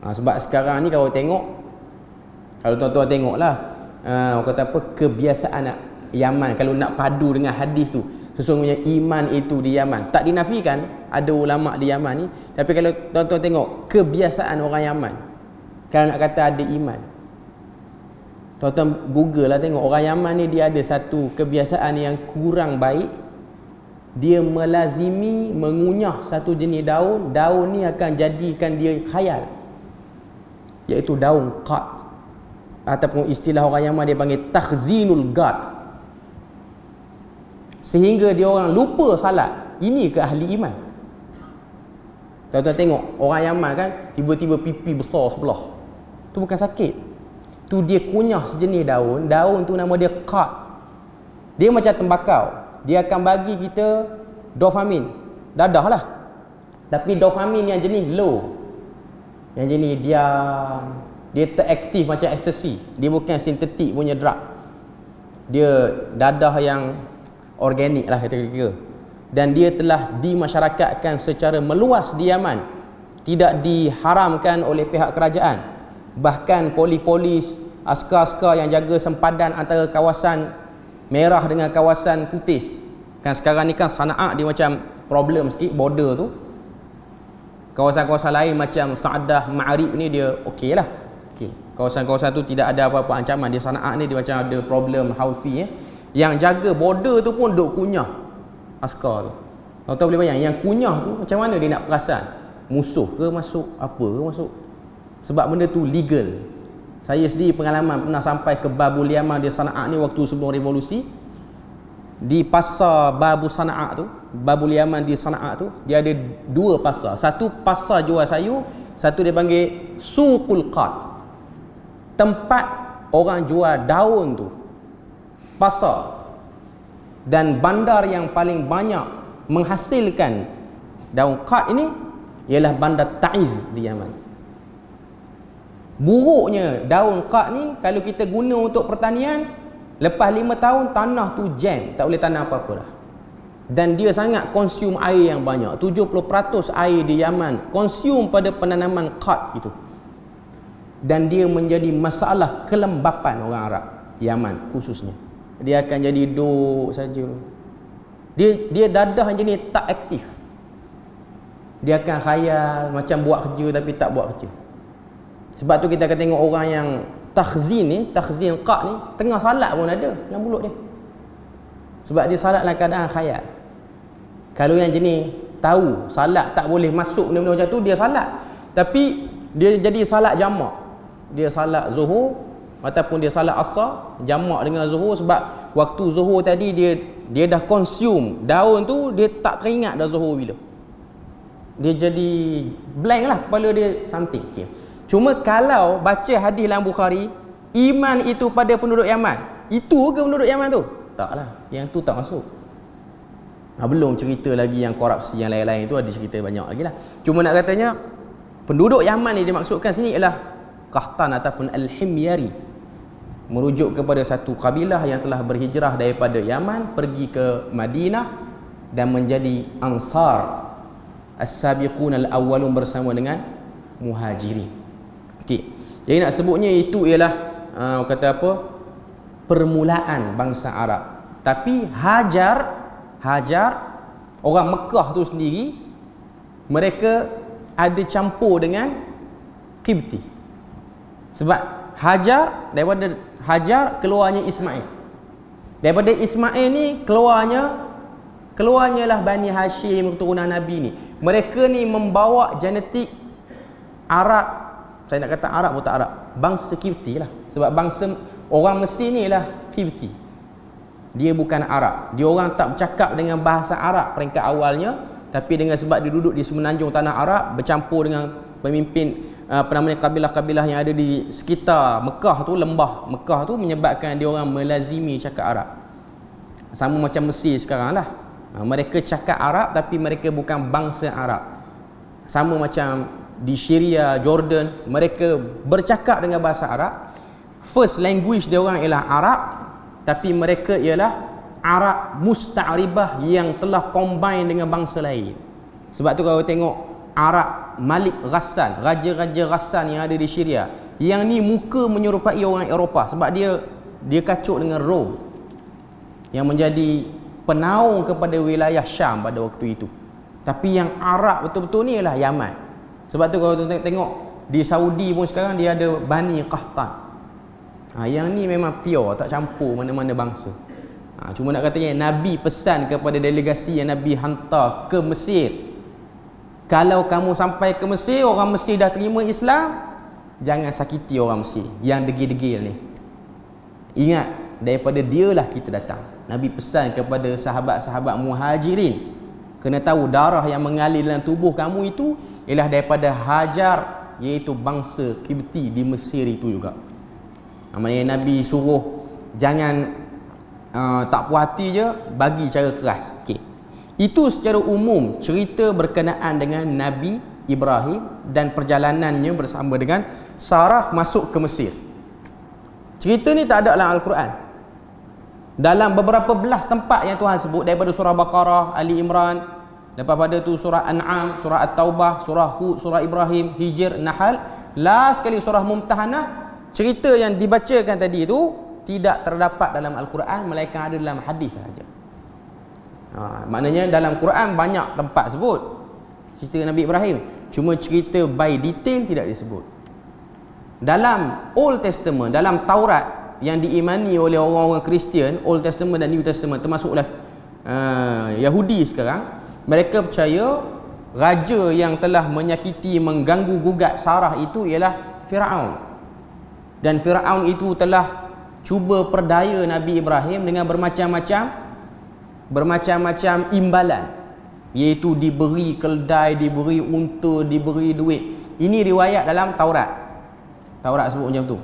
Sebab sekarang ni kalau tuan-tuan tengoklah, orang kata apa, kebiasaan Yaman kalau nak padu dengan hadis tu, sesungguhnya iman itu di Yaman, tak dinafikan ada ulama di Yaman ni, tapi kalau tuan-tuan tengok kebiasaan orang Yaman kalau nak kata ada iman, tuan-tuan google lah tengok orang Yaman ni, dia ada satu kebiasaan yang kurang baik. Dia melazimi mengunyah satu jenis daun ni akan jadikan dia khayal, iaitu daun qat, ataupun istilah orang Yaman dia panggil takhzinul gat, sehingga dia orang lupa salat. Ini ke ahli iman? Tuan-tuan tengok orang Yaman kan, tiba-tiba pipi besar sebelah, tu bukan sakit, tu dia kunyah sejenis daun tu nama dia qat. Dia macam tembakau, dia akan bagi kita dopamin, dadah lah, tapi dopamin yang jenis low, yang jenis dia teraktif macam ecstasy, dia bukan sintetik punya drug, dia dadah yang organik lah kira-kira. Dan dia telah dimasyarakatkan secara meluas di Yaman, tidak diharamkan oleh pihak kerajaan. Bahkan polis, askar-askar yang jaga sempadan antara kawasan merah dengan kawasan putih, kan sekarang ni kan Sana'a dia macam problem sikit, border tu. Kawasan-kawasan lain macam Sa'dah, Ma'rib ni dia okey lah. Kawasan-kawasan tu tidak ada apa-apa ancaman. Di Sana'a ni dia macam ada problem haufi ya. Yang jaga border tu pun duk kunyah askar tu. Tuan-tuan boleh bayang yang kunyah tu macam mana dia nak perasan? Musuh ke masuk, apa ke masuk? Sebab benda tu legal. Saya sendiri pengalaman pernah sampai ke Babul Yaman di Sana'a ni waktu sebelum revolusi. Di pasar Babul Sana'a tu, Babul Yaman di Sana'a tu, dia ada dua pasar. Satu pasar jual sayur, satu dia panggil Suqul Qat. Tempat orang jual daun tu. Pasar. Dan bandar yang paling banyak menghasilkan daun qat ini ialah bandar Taiz di Yaman. Buruknya daun qat ni kalau kita guna untuk pertanian, lepas 5 tahun tanah tu jam, tak boleh tanam apa-apa dah. Dan dia sangat konsum air yang banyak. 70% air di Yaman konsum pada penanaman qat itu. Dan dia menjadi masalah kelembapan orang Arab Yaman khususnya. Dia akan jadi duk saja. Dia dadah jenis tak aktif. Dia akan khayal macam buat kerja tapi tak buat kerja. Sebab tu kita akan tengok orang yang takhzin ni, takhzin qat ni, tengah salat pun ada dalam mulut dia. Sebab dia salat dalam keadaan khayal. Kalau yang jenis tahu salat tak boleh masuk benda-benda macam tu, dia salat. Tapi dia jadi salat jamak. Dia salat zuhur ataupun dia salat asar jamak dengan zuhur, sebab waktu zuhur tadi dia dah consume daun tu, dia tak teringat dah zuhur bila. Dia jadi blank lah, kepala dia something. Okay. Cuma kalau baca hadis dalam Bukhari, iman itu pada penduduk Yaman, itu ke penduduk Yaman tu? Taklah, yang tu tak masuk. Belum cerita lagi yang korupsi yang lain-lain tu, ada cerita banyak lagi lah. Cuma nak katanya penduduk Yaman ni dimaksudkan sini ialah Qahtan ataupun Al-Himyari, merujuk kepada satu kabilah yang telah berhijrah daripada Yaman pergi ke Madinah dan menjadi Ansar As-Sabiqun Al-Awwalun bersama dengan Muhajirin. Okey. Jadi nak sebutnya itu ialah kata apa? Permulaan bangsa Arab. Tapi Hajar orang Mekah tu sendiri, mereka ada campur dengan Qibti. Sebab daripada Hajar keluarnya Ismail. Daripada Ismail ni keluarnya lah Bani Hashim, keturunan Nabi ni. Mereka ni membawa genetik Arab. Saya nak kata Arab pun tak Arab, bangsa Qibti lah. Sebab bangsa orang Mesir ni lah Qibti. Dia bukan Arab. Dia orang tak bercakap dengan bahasa Arab peringkat awalnya, tapi dengan sebab dia duduk di semenanjung tanah Arab, bercampur dengan pemimpin kabilah-kabilah yang ada di sekitar Mekah tu, lembah Mekah tu, menyebabkan dia orang melazimi cakap Arab. Sama macam Mesir sekarang lah. Mereka cakap Arab tapi mereka bukan bangsa Arab. Sama macam di Syria, Jordan, mereka bercakap dengan bahasa Arab. First language dia orang ialah Arab, tapi mereka ialah Arab musta'ribah yang telah combine dengan bangsa lain. Sebab tu kalau tengok Arab Malik Ghassan, raja-raja Ghassan yang ada di Syria, yang ni muka menyerupai orang Eropah sebab dia kacuk dengan Rom yang menjadi penaung kepada wilayah Syam pada waktu itu. Tapi yang Arab betul-betul ni ialah Yaman. Sebab tu kalau tengok di Saudi pun sekarang dia ada Bani Qahtan. Yang ni memang pure, tak campur mana-mana bangsa. Cuma nak katanya Nabi pesan kepada delegasi yang Nabi hantar ke Mesir, kalau kamu sampai ke Mesir, orang Mesir dah terima Islam, jangan sakiti orang Mesir yang degil-degil ni. Ingat, daripada dialah kita datang. Nabi pesan kepada sahabat-sahabat Muhajirin, kena tahu darah yang mengalir dalam tubuh kamu itu ialah daripada Hajar, iaitu bangsa Qibti di Mesir itu juga. Maknanya Nabi suruh jangan tak puas hati je, bagi cara keras. Okey. Itu secara umum cerita berkenaan dengan Nabi Ibrahim dan perjalanannya bersama dengan Sarah masuk ke Mesir. Cerita ni tak ada dalam Al-Quran. Dalam beberapa belas tempat yang Tuhan sebut, daripada surah Baqarah, Ali Imran, lepas pada tu surah An'am, surah At-Taubah, surah Hud, surah Ibrahim, Hijr, Nahl, last sekali surah Mumtahanah, cerita yang dibacakan tadi itu tidak terdapat dalam Al-Quran, melainkan ada dalam hadis saja. Maknanya dalam Quran banyak tempat sebut cerita Nabi Ibrahim, cuma cerita by detail tidak disebut. Dalam Old Testament, dalam Taurat yang diimani oleh orang-orang Kristian, Old Testament dan New Testament, termasuklah Yahudi sekarang, mereka percaya raja yang telah menyakiti, mengganggu gugat Sarah itu ialah Firaun. Dan Firaun itu telah cuba perdaya Nabi Ibrahim dengan bermacam-macam imbalan, iaitu diberi keldai, diberi unta, diberi duit. Ini riwayat dalam Taurat. Taurat sebut macam tu,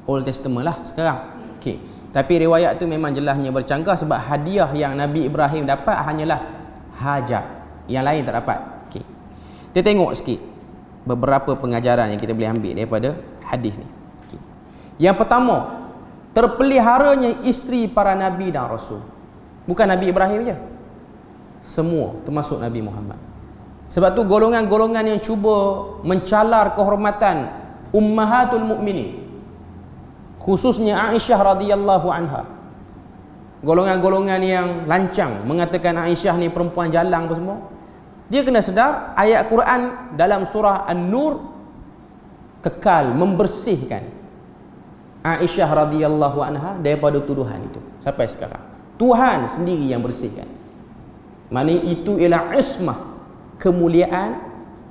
Old Testament lah sekarang. Okey. Tapi riwayat tu memang jelasnya bercanggah, sebab hadiah yang Nabi Ibrahim dapat hanyalah Hajar, yang lain tak dapat. Okey. Kita tengok sikit beberapa pengajaran yang kita boleh ambil daripada hadis ni. Okey. Yang pertama, terpeliharanya isteri para nabi dan rasul. Bukan Nabi Ibrahim je, semua, termasuk Nabi Muhammad. Sebab tu golongan-golongan yang cuba mencalar kehormatan ummahatul mukminin, khususnya Aisyah radhiyallahu anha, golongan-golongan yang lancang mengatakan Aisyah ni perempuan jalang apa semua, dia kena sedar ayat Quran dalam surah An-Nur kekal membersihkan Aisyah radhiyallahu anha daripada tuduhan itu sampai sekarang. Tuhan sendiri yang bersihkan. Maknanya itu ialah ismah, kemuliaan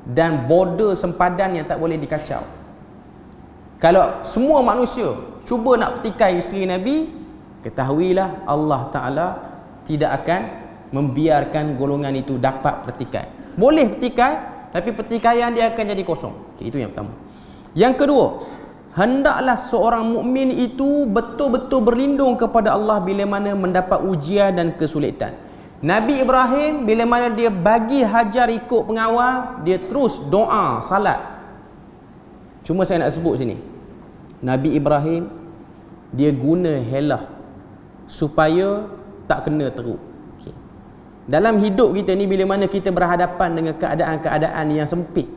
dan border sempadan yang tak boleh dikacau. Kalau semua manusia cuba nak petikai isteri Nabi, ketahuilah Allah Ta'ala tidak akan membiarkan golongan itu dapat petikai. Boleh petikai, tapi pertikaian dia akan jadi kosong. Okay, itu yang pertama. Yang kedua, hendaklah seorang mukmin itu betul-betul berlindung kepada Allah bila mana mendapat ujian dan kesulitan. Nabi Ibrahim bila mana dia bagi Hajar ikut pengawal, dia terus doa, salat. Cuma saya nak sebut sini, Nabi Ibrahim dia guna helah supaya tak kena teruk. Okay. Dalam hidup kita ni, bila mana kita berhadapan dengan keadaan-keadaan yang sempit,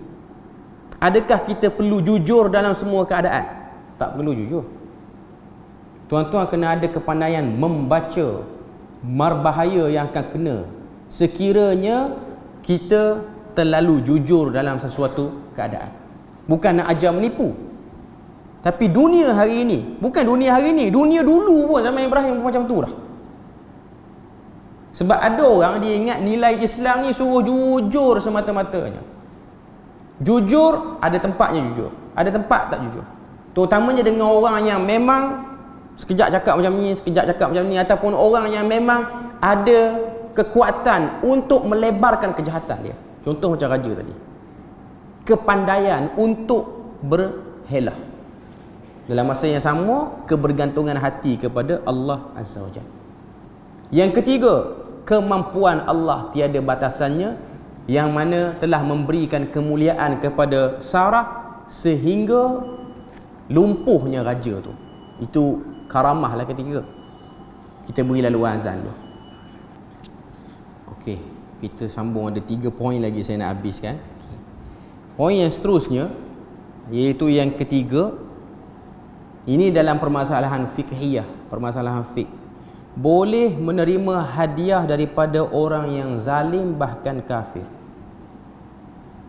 adakah kita perlu jujur dalam semua keadaan? Tak perlu jujur. Tuan-tuan kena ada kepandaian membaca marbahaya yang akan kena sekiranya kita terlalu jujur dalam sesuatu keadaan. Bukan nak ajar menipu, tapi dunia hari ini, bukan dunia hari ini, dunia dulu pun zaman Ibrahim pun macam tu dah. Sebab ada orang dia ingat nilai Islam ni suruh jujur semata-matanya. Jujur ada tempatnya jujur, ada tempat tak jujur. Terutamanya dengan orang yang memang sekejap cakap macam ni, sekejap cakap macam ni, ataupun orang yang memang ada kekuatan untuk melebarkan kejahatan dia. Contoh macam raja tadi, kepandaian untuk berhelah. Dalam masa yang sama, kebergantungan hati kepada Allah Azza wa Jalla. Yang ketiga, kemampuan Allah tiada batasannya, yang mana telah memberikan kemuliaan kepada Sarah sehingga lumpuhnya raja tu. Itu karamah lah ketiga. Kita beri laluan azan dulu. Okey, kita sambung, ada 3 poin lagi saya nak habiskan. Okay. Poin yang seterusnya, iaitu yang ketiga, ini dalam permasalahan fiqhiyah, permasalahan fiqh. Boleh menerima hadiah daripada orang yang zalim bahkan kafir.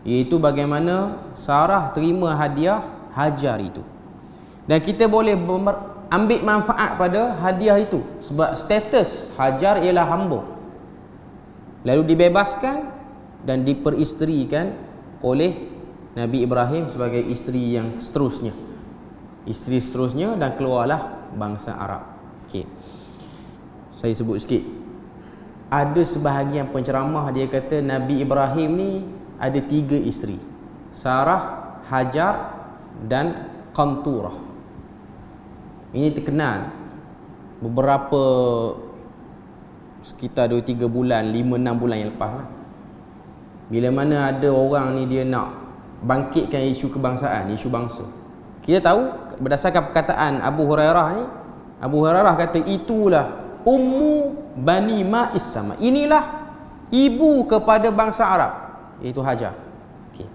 Iaitu bagaimana Sarah terima hadiah Hajar itu. Dan kita boleh ambil manfaat pada hadiah itu, sebab status Hajar ialah hamba, lalu dibebaskan dan diperisterikan oleh Nabi Ibrahim sebagai isteri yang seterusnya, isteri seterusnya, dan keluarlah bangsa Arab. Okey, saya sebut sikit. Ada sebahagian penceramah dia kata Nabi Ibrahim ni ada 3 isteri, Sarah, Hajar dan Qanturah. Ini terkenal beberapa, sekitar 2-3 bulan, 5-6 bulan yang lepas lah. Bila mana ada orang ni dia nak bangkitkan isu kebangsaan, isu bangsa. Kita tahu berdasarkan perkataan Abu Hurairah ni, Abu Hurairah kata itulah ummu bani ma'is sama, inilah ibu kepada bangsa Arab, iaitu Hajar. Okay.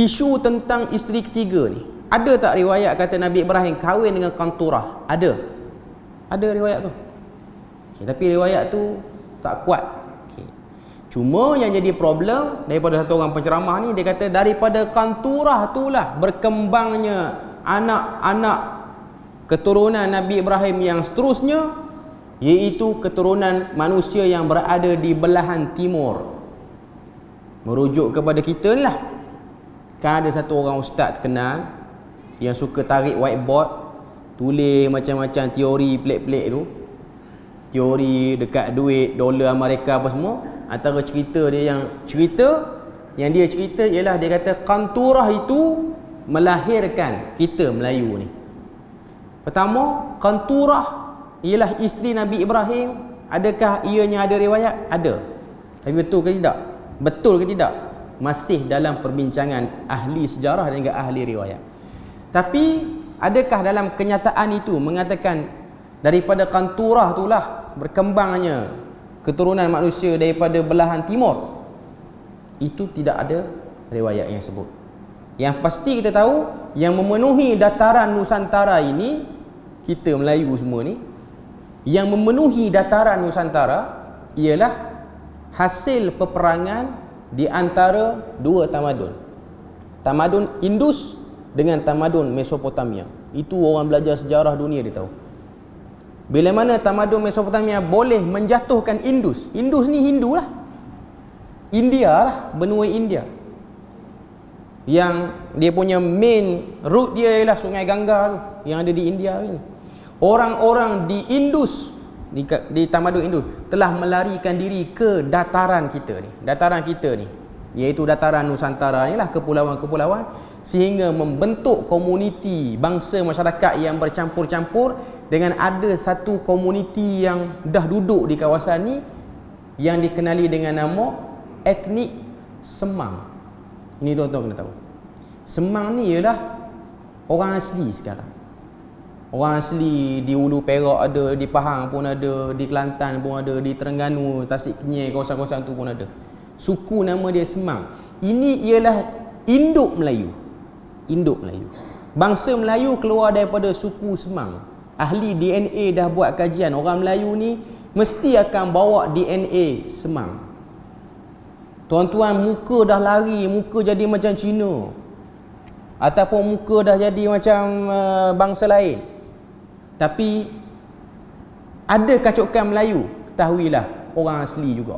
Isu tentang isteri ketiga ni, ada tak riwayat kata Nabi Ibrahim kahwin dengan Qanturah? Ada riwayat tu. Okay, tapi riwayat tu tak kuat. Okay. Cuma yang jadi problem daripada satu orang penceramah ni, dia kata daripada Qanturah itulah berkembangnya anak-anak keturunan Nabi Ibrahim yang seterusnya, iaitu keturunan manusia yang berada di belahan timur. Merujuk kepada kita ni lah. Kan ada satu orang ustaz terkenal yang suka tarik whiteboard, tulis macam-macam teori pelik-pelik tu. Teori dekat duit, dolar Amerika apa semua. Antara cerita dia ialah dia kata Qanturah itu melahirkan kita Melayu ni. Pertama, Qanturah ialah isteri Nabi Ibrahim. Adakah ianya ada riwayat? Ada. Tapi betul ke tidak? Betul ke tidak? Masih dalam perbincangan ahli sejarah dan juga ahli riwayat. Tapi adakah dalam kenyataan itu mengatakan daripada Qanturah itulah berkembangnya keturunan manusia daripada belahan timur? Itu tidak ada riwayat yang sebut. Yang pasti kita tahu yang memenuhi dataran Nusantara ini, kita Melayu semua ni, yang memenuhi dataran Nusantara ialah hasil peperangan di antara dua tamadun. Tamadun Indus dengan tamadun Mesopotamia. Itu orang belajar sejarah dunia dia tahu. Bila mana tamadun Mesopotamia boleh menjatuhkan Indus. Indus ni Hindu lah. India lah, benua India. Yang dia punya main route dia ialah Sungai Gangga tu, yang ada di India ni. Orang-orang di Indus, di tamadun Indus telah melarikan diri ke dataran kita ni. Dataran kita ni, iaitu dataran Nusantara ni lah, kepulauan-kepulauan, sehingga membentuk komuniti bangsa masyarakat yang bercampur-campur dengan ada satu komuniti yang dah duduk di kawasan ni yang dikenali dengan nama etnik Semang. Ini tuan-tuan kena tahu. Semang ni ialah orang asli sekarang. Orang asli di Ulu Perak ada, di Pahang pun ada, di Kelantan pun ada, di Terengganu, Tasik Kenyir, kawasan-kawasan tu pun ada. Suku nama dia Semang. Ini ialah induk Melayu. Induk Melayu. Bangsa Melayu keluar daripada suku Semang. Ahli DNA dah buat kajian. Orang Melayu ni mesti akan bawa DNA Semang. Tuan-tuan, muka dah lari, muka jadi macam Cina, ataupun muka dah jadi macam bangsa lain, tapi ada kacukan Melayu, ketahuilah orang asli juga,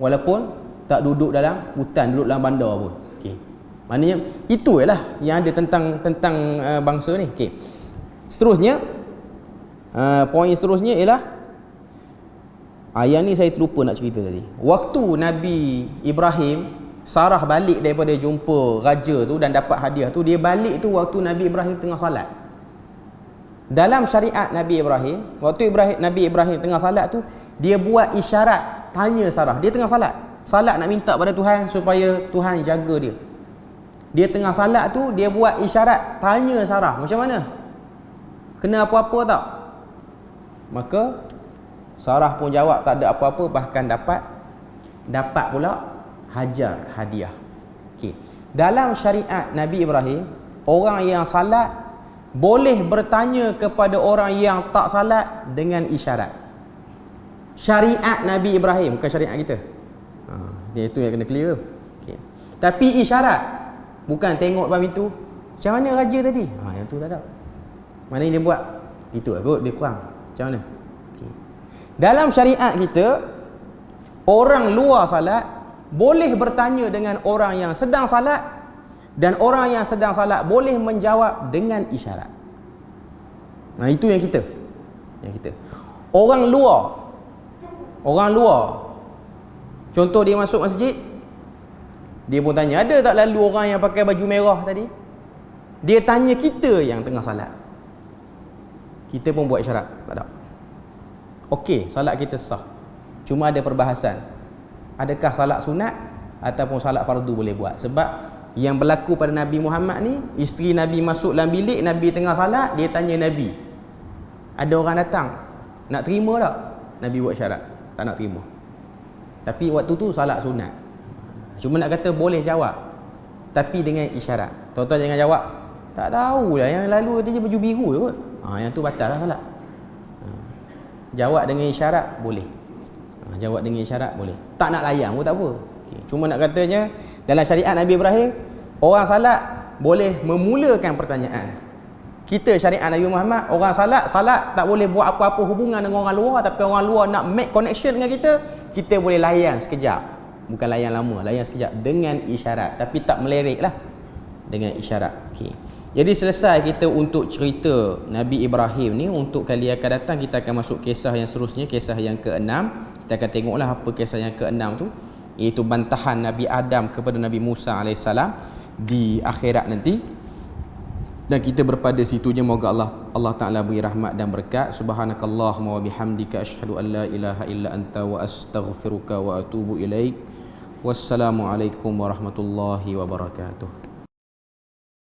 walaupun tak duduk dalam hutan, duduk dalam bandar pun. Okey, maknanya itu ialah yang ada tentang bangsa ni. Okey, seterusnya, poin seterusnya ialah yang ni saya terlupa nak cerita tadi. Waktu Nabi Ibrahim, Sarah balik daripada jumpa raja tu dan dapat hadiah tu, dia balik tu waktu Nabi Ibrahim tengah salat. Dalam syariat Nabi Ibrahim, waktu Nabi Ibrahim tengah salat tu, dia buat isyarat tanya Sarah. Dia tengah salat. Salat nak minta pada Tuhan supaya Tuhan jaga dia. Dia tengah salat tu, dia buat isyarat tanya Sarah, macam mana? Kena apa-apa tak? Maka Sarah pun jawab tak ada apa-apa, bahkan dapat pula Hajar hadiah. Okey. Dalam syariat Nabi Ibrahim, orang yang salat boleh bertanya kepada orang yang tak salat dengan isyarat. Syariat Nabi Ibrahim, bukan syariat kita. Dia itu yang kena clear. Okey. Tapi isyarat, bukan tengok depan pintu, macam mana raja tadi? Yang tu tak ada. Mana dia buat? Itu kot, lebih kurang. Macam mana? Dalam syariat kita, orang luar salat boleh bertanya dengan orang yang sedang salat, dan orang yang sedang salat boleh menjawab dengan isyarat. Nah, itu yang kita. Orang luar, contoh dia masuk masjid, dia pun tanya, ada tak lalu orang yang pakai baju merah tadi? Dia tanya kita yang tengah salat. Kita pun buat isyarat, tak ada. Okey, salat kita sah. Cuma ada perbahasan. Adakah salat sunat ataupun salat fardu boleh buat? Sebab yang berlaku pada Nabi Muhammad ni, isteri Nabi masuk dalam bilik, Nabi tengah salat, dia tanya Nabi, ada orang datang, nak terima tak? Nabi buat syarat, tak nak terima. Tapi waktu tu salat sunat. Cuma nak kata boleh jawab, tapi dengan isyarat. Tuan-tuan jangan jawab, tak tahulah, yang lalu dia baju biru je kot. Yang tu batal lah salat. Jawab dengan isyarat boleh. Jawab dengan isyarat boleh. Tak nak layan pun tak apa. Okay. Cuma nak katanya, dalam syariat Nabi Ibrahim, orang salat boleh memulakan pertanyaan. Kita syariat Nabi Muhammad, orang salat tak boleh buat apa-apa hubungan dengan orang luar, tapi orang luar nak make connection dengan kita boleh layan sekejap. Bukan layan lama, layan sekejap dengan isyarat, tapi tak melirik lah dengan isyarat. Okey. Jadi selesai kita untuk cerita Nabi Ibrahim ni. Untuk kali akan datang kita akan masuk kisah yang seterusnya, kisah yang ke-6. Kita akan tengoklah apa kisah yang ke-6 tu, iaitu bantahan Nabi Adam kepada Nabi Musa AS di akhirat nanti. Dan kita berpada situnya, moga Allah Ta'ala beri rahmat dan berkat. Subhanakallahumma wa bihamdika asyhadu an la ilaha illa anta wa astaghfiruka wa atubu ilaik. Wassalamualaikum warahmatullahi wabarakatuh.